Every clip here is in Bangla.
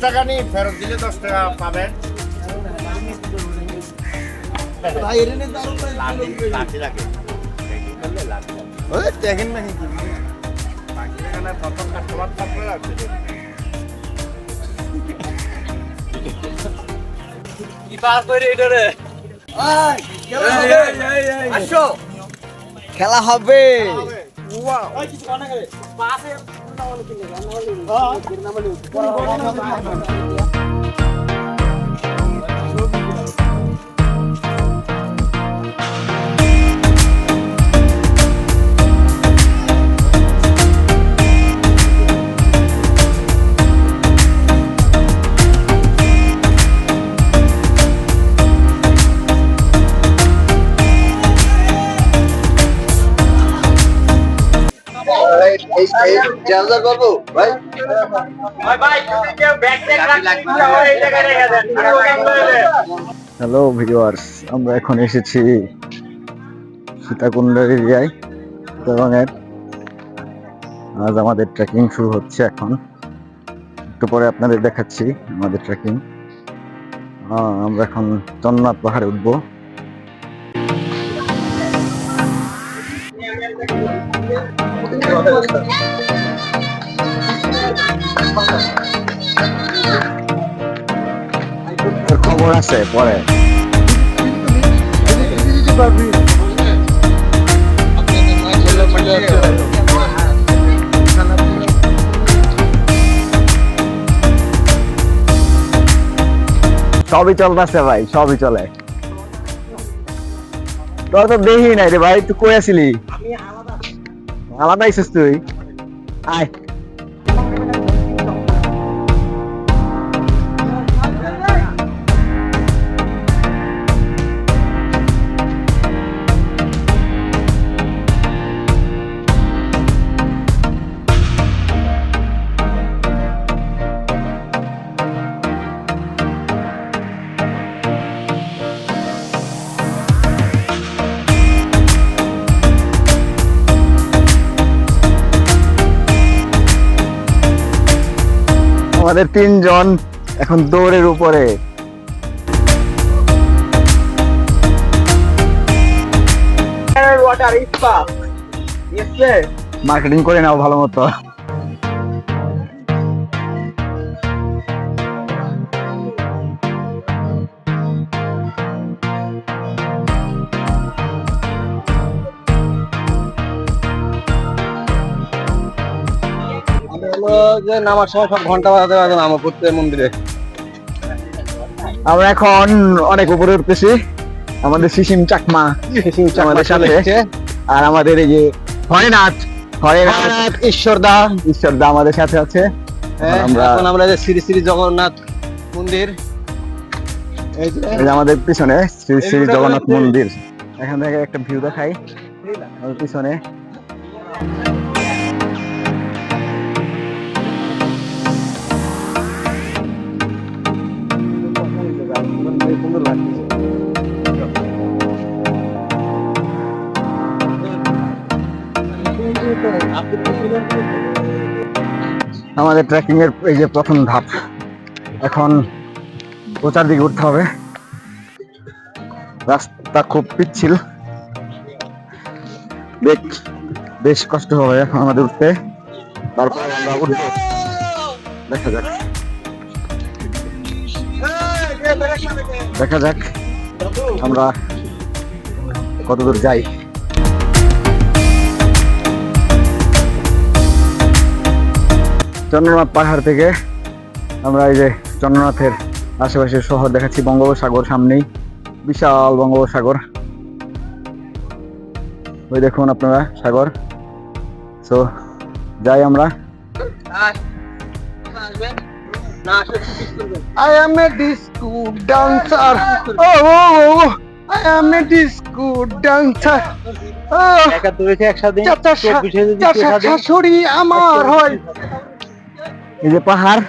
টাকা নিয়ে ফেরত দিলে 10 টাকা পাবেন। দেখেন না প্রথম কাস্টমার থাকলে কি পার করে এটা রে আসো খেলা হবে। হ্যালো ভিউয়ার্স, আমরা এখন এসেছি সীতাকুণ্ড এরিয়ায়। আজ আমাদের ট্রেকিং শুরু হচ্ছে। এখন একটু পরে আপনাদের দেখাচ্ছি আমাদের ট্রেকিং। আমরা এখন চন্দ্রনাথ পাহাড়ে উঠবো। খবর আছে পরে। সবই চলতেছে ভাই, সবই চলে। তোর তো দেখি নাই রে ভাই, তুই কই আছিলি? আলাদা আইছিস তুই? আয় আমাদের 3 জন এখন দৌড়ের উপরে। মার্কেটিং করে নাও ভালো মতো। নামার সময় সব ঘন্টা বাজাতে বাজে আমপুত্রের মন্দিরে। আমরা এখন অনেক উপরে উঠতেছি। আমাদের সিসিম চাকমা আমাদের সাথে, আর আমাদের এই যে হরেনাথ ঈশ্বরদা আমাদের সাথে আছে। আমরা যে শ্রী শ্রী জগন্নাথ মন্দির, এই যে আমাদের পিছনে শ্রী শ্রী জগন্নাথ মন্দির। এখান থেকে একটা ভিউ দেখাই আমাদের পিছনে। সুন্দর লাগছে। আমাদের ট্রেকিং এর এই যে প্রথম ধাপ, এখন উঁচার দিকে উঠতে হবে। রাস্তা খুব পিচ্ছিল, বেশ কষ্ট হবে এখন আমাদের উঠতে। তারপর আমরা উঠবো, দেখা যাক আমরা কতদূর যাই। চন্দ্রনাথ পাহাড় থেকে আমরা এই যে চন্দ্রনাথের আশেপাশের শহর দেখাচ্ছি। বঙ্গোপসাগর সামনেই, বিশাল বঙ্গোপসাগর, ওই দেখুন আপনারা সাগর। তো যাই আমরা। I am a disco dancer. Oh, I am a disco dancer. শাশুড়ি আমার হয়। এই যে পাহাড়,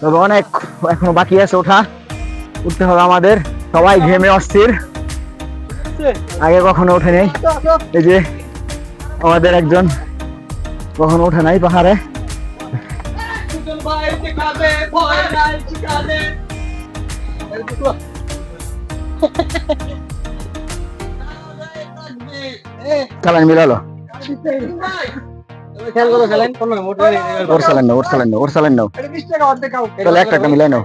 তবে অনেক এখনো বাকি আছে ওঠা, উঠতে হবে আমাদের। সবাই ঘেমে অস্থির, আগে কখনো ওঠে নাই। এই যে আমাদের একজন কখনো ওঠে নাই পাহাড়ে। চালান মিলালো, ওর চালান নাও, তাহলে একটা মিলাই নাও।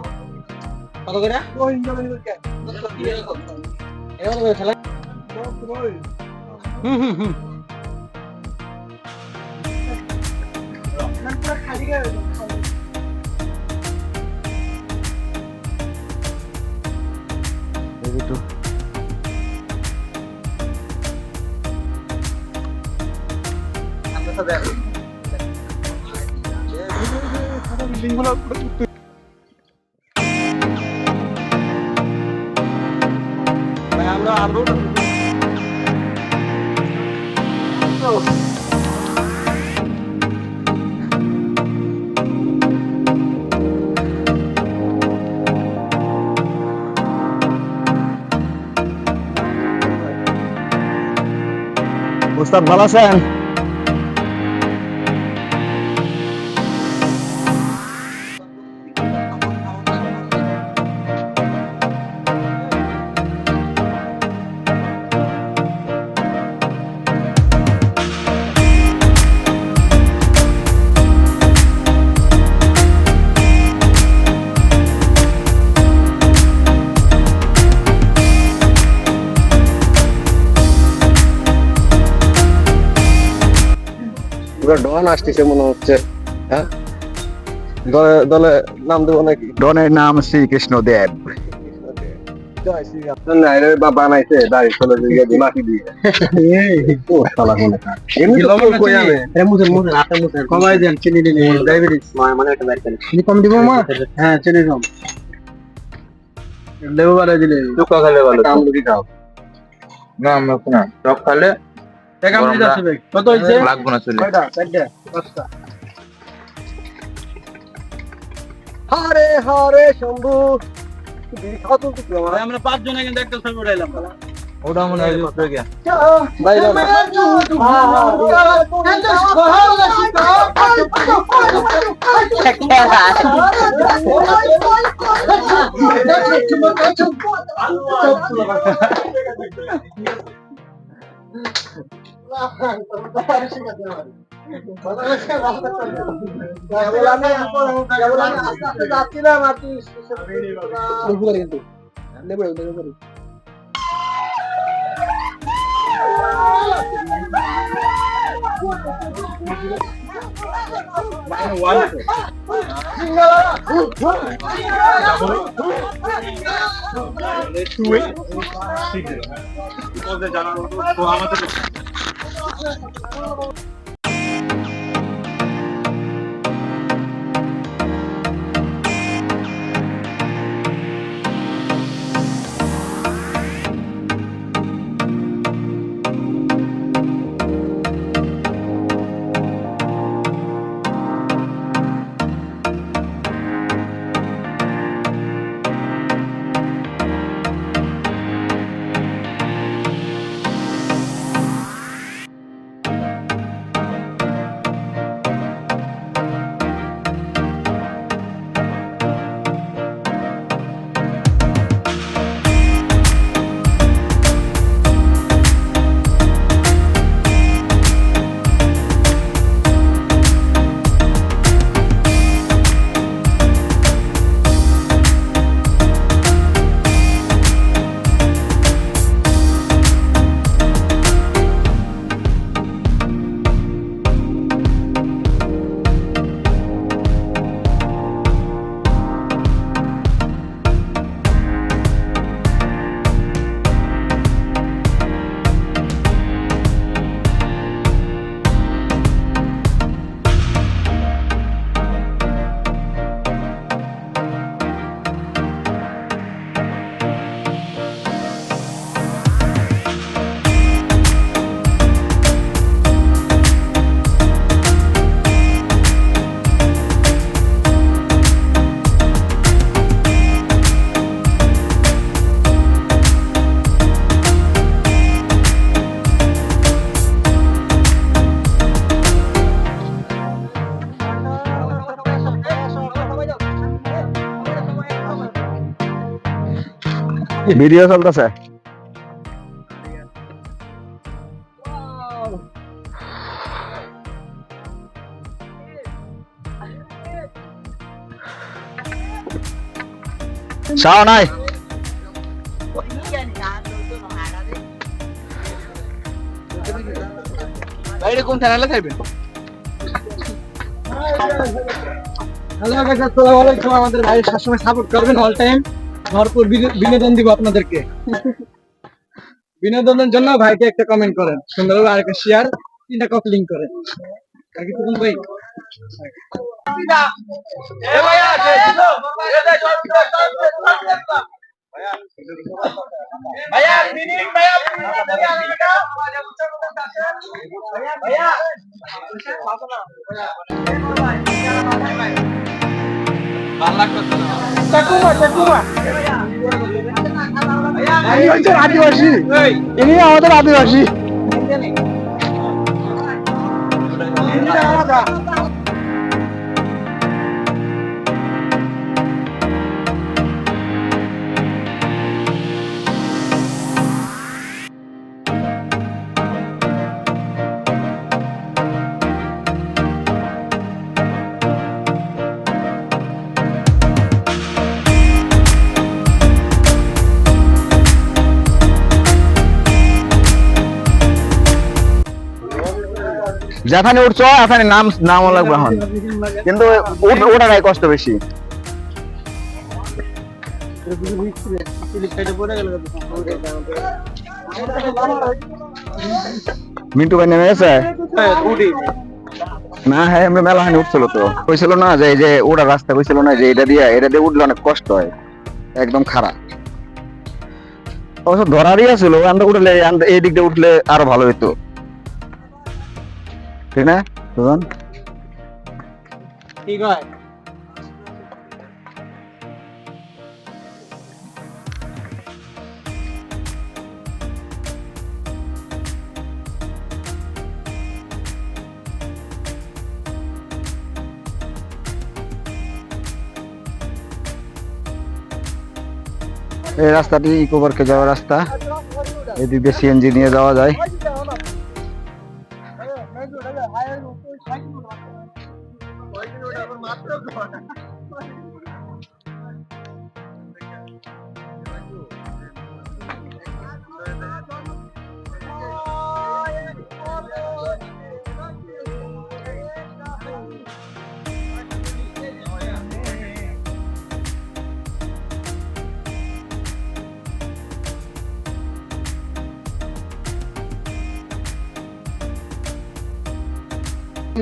উস্তাদ ভালো আছেন? ডন আসতেছে মনে হচ্ছে। হ্যাঁ, দলে নাম দেবো নাকি? ডনের নাম শ্রীকৃষ্ণ দেব। বাবা নাইছে দাঁড়িয়ে চলে মাটি দিয়ে কমাই দেন চিনি ডায়াবেটিস মানে একটা চিনি কম দিব মা। হ্যাঁ চিনি কম লেবু বাড়াই দিলে টুকা খেলে ভালো। আমলকি খাও না, আমরা না টক খালে কত হয়েছে লাগবো না। চলে হরে হরে শম্ভু। আমরা 5 জনে কিন্তু একটা ছবি উঠাইলাম, ওটা মনে হয় হয়ে গেল ভাই। ভিডিও চলতেছে। চাও নাই বাইরে কোন চ্যানেলে থাকবেন? হ্যালো গাইস, আসসালামু আলাইকুম। আমাদের ভাই সবসময় সাপোর্ট করবেন, অল টাইম ভরপুর বিনোদন দিব আপনাদেরকে। বিনোদনের জন্য ভাইকে একটা কমেন্ট করেন, সুন্দরভাবে আরেকটা শেয়ার, 3টা কপি লিংক করেন। আর কিছু বলুন ভাই? আদিবাসী, ইনি আমাদের আদিবাসী। যেখানে উঠছো এখানে নাম লাগবে এখন, কিন্তু ওটাই কষ্ট বেশি। মিন্টু ভাই নেমে গেছে না? হ্যাঁ, আমরা মেলা হানি উঠছিল তো, কইছিল না যে এই যে ওটা রাস্তা, কইছিল না যে এটা দিয়ে উঠলে অনেক কষ্ট হয়, একদম খারাপ। অবশ্য ধরারই আছিল, আমরা উঠলে এই দিক দিয়ে উঠলে আরো ভালো হইতো, ঠিক না সুজন? ঠিক হয়। এই রাস্তাটি ইকো পার্কে যাওয়ার রাস্তা, এদিক দিয়ে সিএনজি নিয়ে যাওয়া যায়।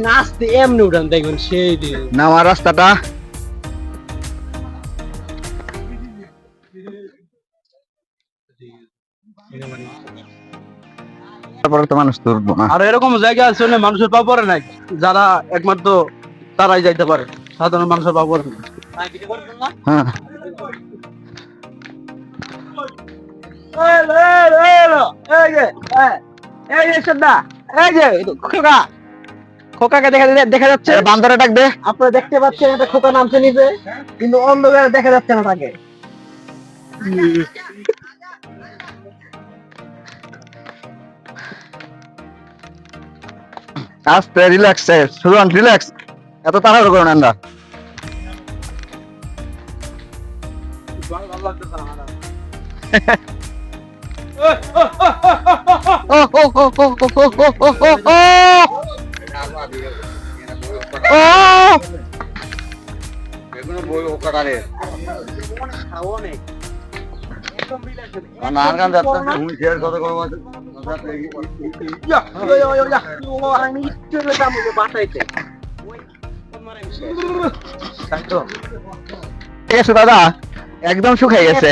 নাচতে এমনি উঠান দেখবেন সেই দিন। নামার রাস্তাটা তারপরে তো মানুষ তো উঠবো না। আর এরকম জায়গা আছে না মানুষের পা পড়ে নাই, যারা একমাত্র তারাই যাইতে পারে, সাধারণ মানুষের পা পড়ে না। হ্যাঁ, খোকাকে দেখা যাচ্ছে, বান্দরে ডাক দে। আপনারা দেখতে পাচ্ছেন একটা খোকা নামছে নিচে, কিন্তু অন্ধকারে দেখা যাচ্ছে না তাকে। আস্তে রিল্যাক্স সুজন, রিল্যাক্স, এত তাড়াহুড়ো করো না। আমরা দাদা একদম শুকাই গেছে,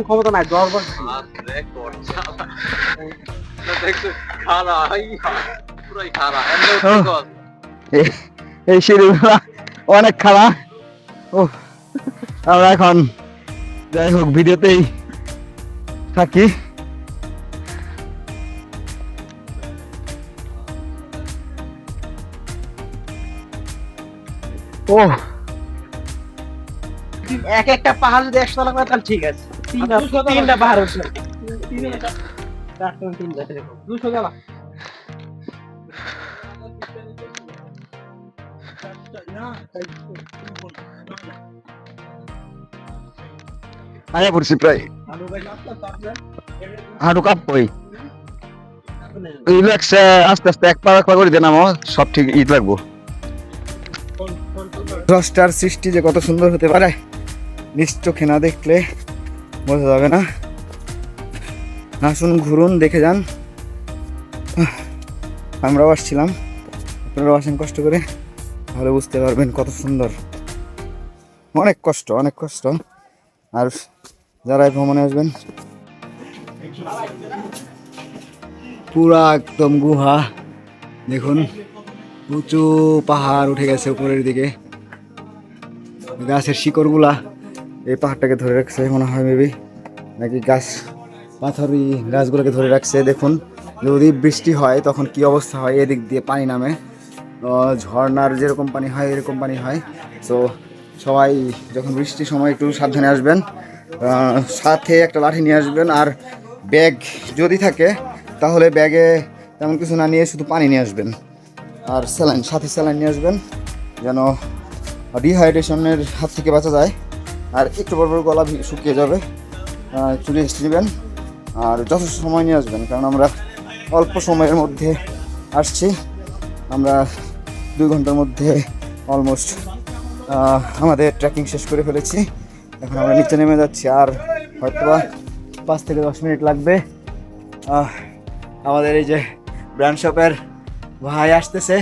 ক্ষমতা নাই। এই সিঁড়িগুলা অনেক খারাপ। আমরা এখন যাই হোক ভিডিওতেই থাকি। এক একটা পাহাড় যদি 100 টাকা তাহলে ঠিক আছে। তিনটা পাহাড় উঠছে 200 গেল আয়া পড়ছি প্রায় হাঁটু কাঁপবই রিল্যাক্স আস্তে আস্তে এক পা করে দেন আমার সব ঠিক ঈদ লাগবো দ্রষ্টার সৃষ্টি যে কত সুন্দর হতে পারে নিজ চোখে না দেখলে বোঝা যাবে না আসুন ঘুরুন দেখে যান আমরাও আসছিলাম আপনারাও আসেন কষ্ট করে তাহলে বুঝতে পারবেন কত সুন্দর অনেক কষ্ট আর যারা এই ভ্রমণে আসবেন পুরা একদম গুহা দেখুন উঁচু পাহাড় উঠে গেছে উপরের দিকে গাছের শিকড়গুলা এই পাহাড়টাকে ধরে রাখছে মনে হয় মেবি নাকি গাছ পাথরি গাছগুলোকে ধরে রাখছে দেখুন যদি বৃষ্টি হয় তখন কি অবস্থা হয় এদিক দিয়ে পানি নামে ঝর্ণার যেরকম পানি হয় এরকম পানি হয় তো সবাই যখন বৃষ্টির সময় একটু সাবধানে আসবেন সাথে একটা লাঠি নিয়ে আসবেন আর ব্যাগ যদি থাকে তাহলে ব্যাগে তেমন কিছু না নিয়ে শুধু পানি নিয়ে আসবেন আর সাথে স্যালাইন নিয়ে আসবেন যেন ডিহাইড্রেশনের হাত থেকে বাঁচা যায় আর একটু পর গলা শুকিয়ে যাবে একটু রেস্ট নেবেন আর যথেষ্ট সময় নিয়ে আসবেন কারণ আমরা অল্প সময়ের মধ্যে আসছি আমরা 2 ঘন্টার মধ্যে অলমোস্ট আমাদের ট্রেকিং শেষ করে ফেলেছি এখন আমরা নিচে নেমে যাচ্ছি আর হয়তো 5 থেকে 10 মিনিট লাগবে আমাদের এই যে ব্র্যান্ড শপের ভাই আসতেছে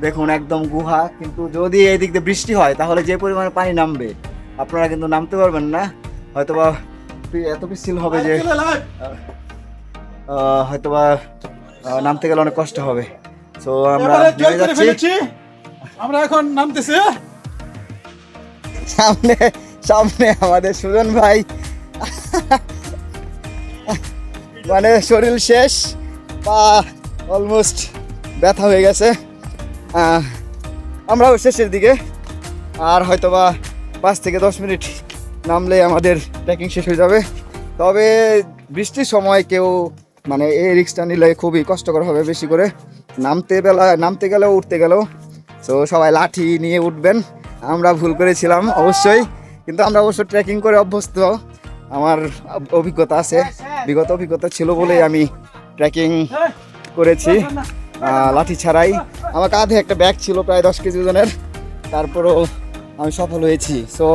দেখুন একদম গুহা কিন্তু যদি এই দিক দিয়ে বৃষ্টি হয় তাহলে যে পরিমাণে পানি নামবে আপনারা কিন্তু নামতে পারবেন না হয়তোবা এত পিচ্ছিল হবে যে হয়তোবা নামতে গেলে অনেক কষ্ট হবে তো আমরা নেমে যাচ্ছি আমরা এখন নামতেছি সামনে আমাদের সুজন ভাই মানে শরীর শেষ পা অলমোস্ট ব্যথা হয়ে গেছে আমরাও শেষের দিকে আর হয়তোবা 5 থেকে 10 মিনিট নামলে আমাদের ট্রেকিং শেষ হয়ে যাবে তবে বৃষ্টির সময় কেউ মানে এই রিস্কটা নিলে খুবই কষ্টকর হবে বেশি করে নামতে গেলেও উঠতে গেলেও তো সবাই লাঠি নিয়ে উঠবেন আমরা ভুল করেছিলাম অবশ্যই কিন্তু আমরা অবশ্য ট্রেকিং করে অভ্যস্ত আমার অভিজ্ঞতা আছে বিগত অভিজ্ঞতা ছিল বলেই আমি ট্রেকিং করেছি লাঠি ছাড়াই আমার কাঁধে একটা ব্যাগ ছিল প্রায় 10 কেজি ওজনের তারপরও আমি সফল হয়েছি সো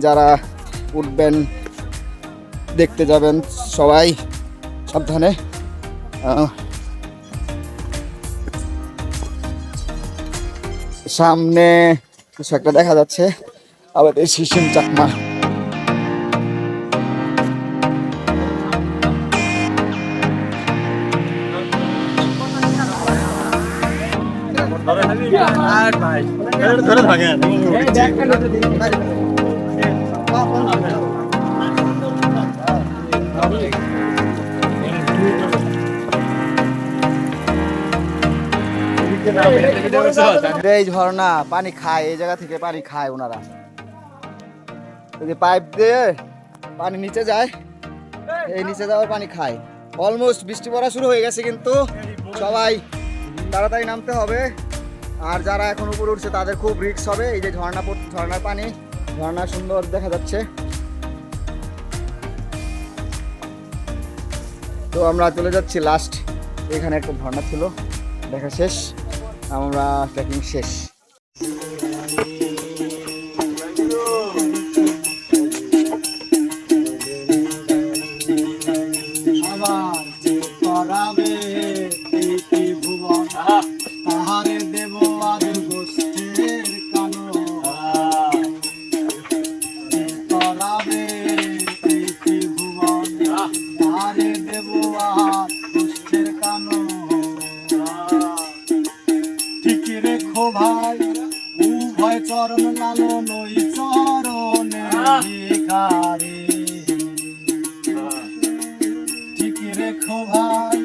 যারা উঠবেন দেখতে যাবেন সবাই সাবধানে সামনে কিছু একটা দেখা যাচ্ছে আমাদের সিসিম চাকমা এই ঝর্ণা পানি খায় এই জায়গা থেকে পানি খায় ওনারা যদি পাইপ দিয়ে পানি নিচে যায় এই নিচে যাওয়ার পানি খায় অলমোস্ট বৃষ্টি পড়া শুরু হয়ে গেছে কিন্তু সবাই তাড়াতাড়ি নামতে হবে আর যারা এখন উপরে উঠছে তাদের খুব রিস্ক হবে এই যে ঝর্ণার পানি ঝর্ণা সুন্দর দেখা যাচ্ছে তো আমরা চলে যাচ্ছি লাস্ট এখানে একটা ঝর্ণা ছিল দেখা শেষ আমরা ট্রেকিং শেষ চরণ লালন ওই চরণের ভিখারি ঠিক রেখো ভাই